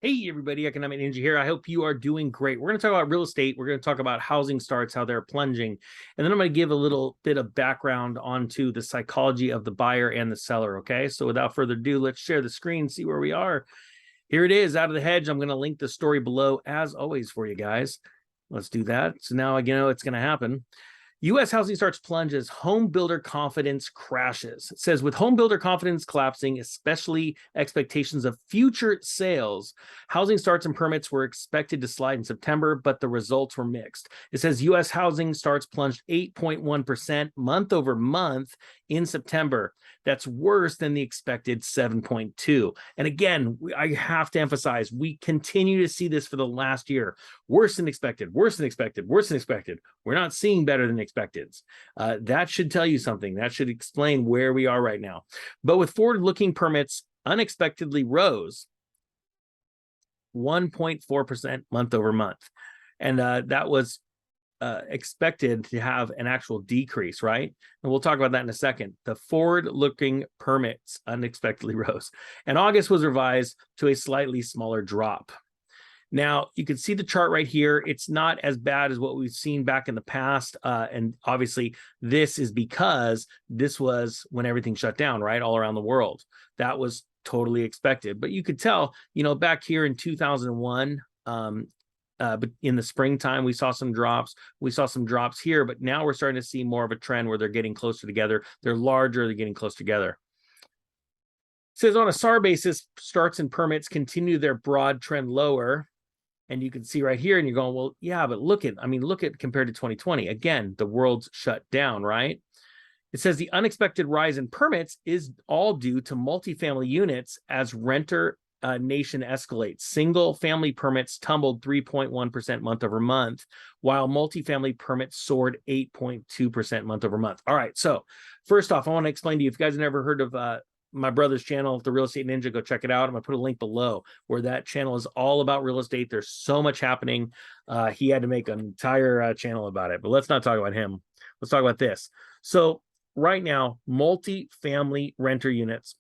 Hey, everybody, Economic Ninja here. I hope you are doing great. We're going to talk about real estate. We're going to talk about housing starts, how they're plunging. And then I'm going to give a little bit of background onto the psychology of the buyer and the seller. Okay. So without further ado, let's share the screen, see where we are. Here it is, Out of the Hedge. I'm going to link the story below as always for you guys. Let's do that. So now I know it's going to happen. U.S. housing starts plunge as home builder confidence crashes. It says, with home builder confidence collapsing, especially expectations of future sales, housing starts and permits were expected to slide in September, but the results were mixed. It says U.S. housing starts plunged 8.1% month over month in September. That's worse than the expected 7.2. And again, I have to emphasize, we continue to see this for the last year. Worse than expected, worse than expected, worse than expected. We're not seeing better than expected. That should tell you something. That should explain where we are right now. But with forward-looking permits unexpectedly rose 1.4% month over month. And that was expected to have an actual decrease, right? And we'll talk about that in a second. The forward-looking permits unexpectedly rose. And August was revised to a slightly smaller drop. Now, you can see the chart right here. It's not as bad as what we've seen back in the past. And obviously, this is because this was when everything shut down, right? All around the world. That was totally expected. But you could tell, back here in 2001, but in the springtime, we saw some drops. We saw some drops here, but now we're starting to see more of a trend where they're getting closer together. They're larger, they're getting close together. It says on a SAR basis, starts and permits continue their broad trend lower. And you can see right here, and you're going, well, yeah, but look at compared to 2020. Again, the world's shut down, right? It says the unexpected rise in permits is all due to multifamily units as renter nation escalates. Single family permits tumbled 3.1% month over month, while multifamily permits soared 8.2% month over month. All right, so first off, I want to explain to you, if you guys have never heard of my brother's channel, The Real Estate Ninja, go check it out. I'm gonna put a link below where that channel is all about real estate. There's so much happening. He had to make an entire channel about it, but let's not talk about him. Let's talk about this. So right now, multi-family renter units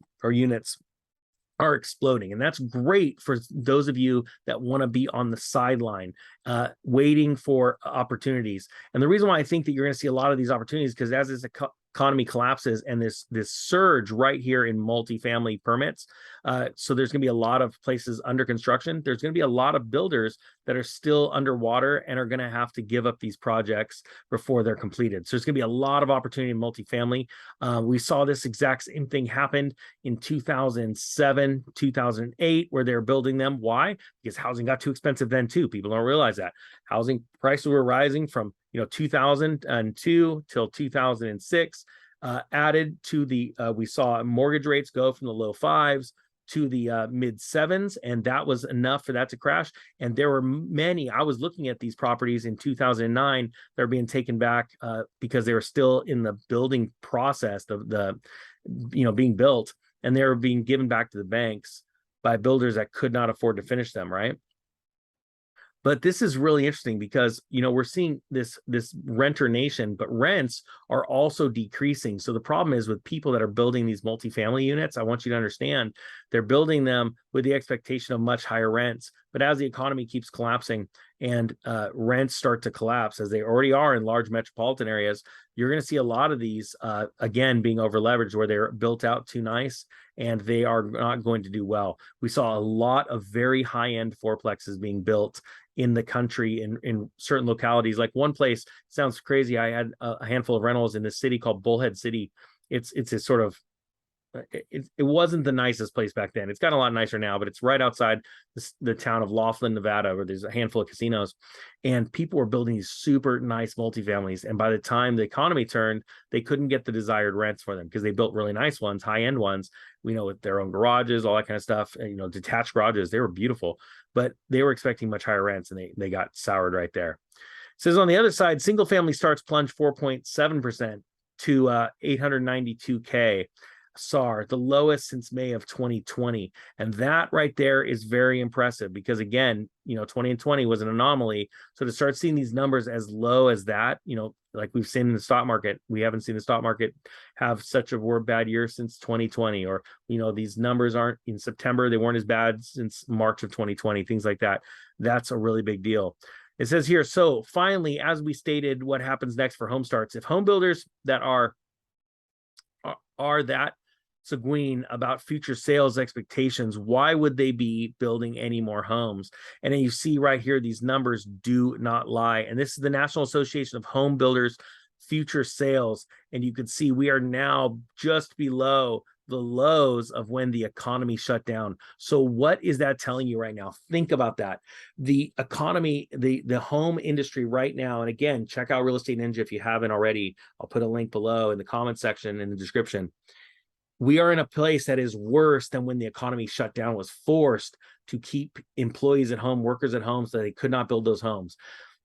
are exploding, and that's great for those of you that want to be on the sideline waiting for opportunities. And the reason why I think that you're going to see a lot of these opportunities, because as this economy collapses and this surge right here in multifamily permits, so there's going to be a lot of places under construction. There's going to be a lot of builders that are still underwater and are going to have to give up these projects before they're completed. So there's going to be a lot of opportunity in multifamily. We saw this exact same thing happen in 2007, 2008, where they're building them. Why? Because housing got too expensive then too. People don't realize that housing prices were rising from 2002 till 2006. Added to the we saw mortgage rates go from the low fives to the mid sevens, and that was enough for that to crash. And there were many. I was looking at these properties in 2009. They're being taken back because they were still in the building process of the being built, and they were being given back to the banks by builders that could not afford to finish them, right? But this is really interesting because, we're seeing this renter nation, but rents are also decreasing. So the problem is with people that are building these multifamily units, I want you to understand they're building them with the expectation of much higher rents. But as the economy keeps collapsing and rents start to collapse, as they already are in large metropolitan areas, you're going to see a lot of these, again, being over leveraged where they're built out too nice and they are not going to do well. We saw a lot of very high-end fourplexes being built in the country in certain localities. Like one place, sounds crazy, I had a handful of rentals in this city called Bullhead City. It's a sort of, it wasn't the nicest place back then. It's gotten a lot nicer now, but it's right outside the town of Laughlin, Nevada, where there's a handful of casinos, and people were building these super nice multifamilies. And by the time the economy turned, they couldn't get the desired rents for them because they built really nice ones, high-end ones, with their own garages, all that kind of stuff, detached garages. They were beautiful, but they were expecting much higher rents, and they got soured right there. It says on the other side, single family starts plunged 4.7% to 892K. SAR, the lowest since May of 2020. And that right there is very impressive because, again, 2020 was an anomaly. So to start seeing these numbers as low as that, like we've seen in the stock market, we haven't seen the stock market have such a bad year since 2020. Or, these numbers aren't in September, they weren't as bad since March of 2020, things like that. That's a really big deal. It says here, so finally, as we stated, what happens next for home starts? If home builders that are that sanguine about future sales expectations, why would they be building any more homes? And then you see right here, these numbers do not lie. And this is the National Association of Home Builders future sales. And you can see we are now just below the lows of when the economy shut down. So what is that telling you right now? Think about that. The economy, the home industry right now, and again, check out Real Estate Ninja if you haven't already. I'll put a link below in the comment section in the description. We are in a place that is worse than when the economy shut down, was forced to keep employees at home, workers at home, so they could not build those homes.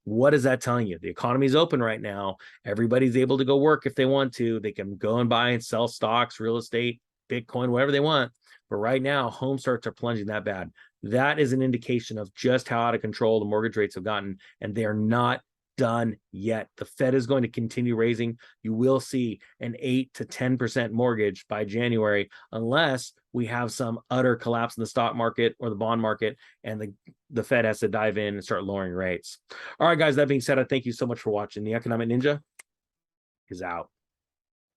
What is that telling you? The economy is open right now. Everybody's able to go work if they want to. They can go and buy and sell stocks, real estate, Bitcoin, whatever they want. But right now, home starts are plunging that bad. That is an indication of just how out of control the mortgage rates have gotten, and they are not done yet. The Fed is going to continue raising. You will see an 8 to 10% mortgage by January, unless we have some utter collapse in the stock market or the bond market, and the Fed has to dive in and start lowering rates. All right, guys, that being said, I thank you so much for watching. The Economic Ninja is out.